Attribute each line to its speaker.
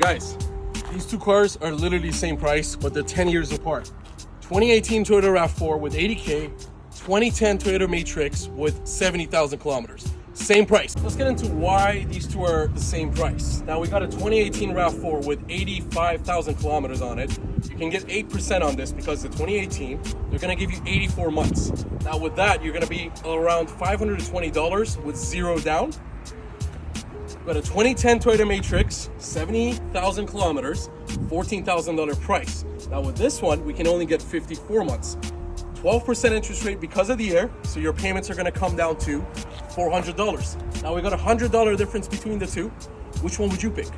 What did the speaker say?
Speaker 1: Guys, these two cars are literally the same price, but they're 10 years apart. 2018 Toyota RAV4 with 80K, 2010 Toyota Matrix with 70,000 kilometers. Same price. Let's get into why these two are the same price. Now we got a 2018 RAV4 with 85,000 kilometers on it. You can get 8% on this because the 2018, they're gonna give you 84 months. Now with that, you're gonna be around $520 with zero down. We got a 2010 Toyota Matrix, 70,000 kilometers, $14,000 price. Now with this one, we can only get 54 months. 12% interest rate because of the year, so your payments are gonna come down to $400. Now we got a $100 difference between the two. Which one would you pick?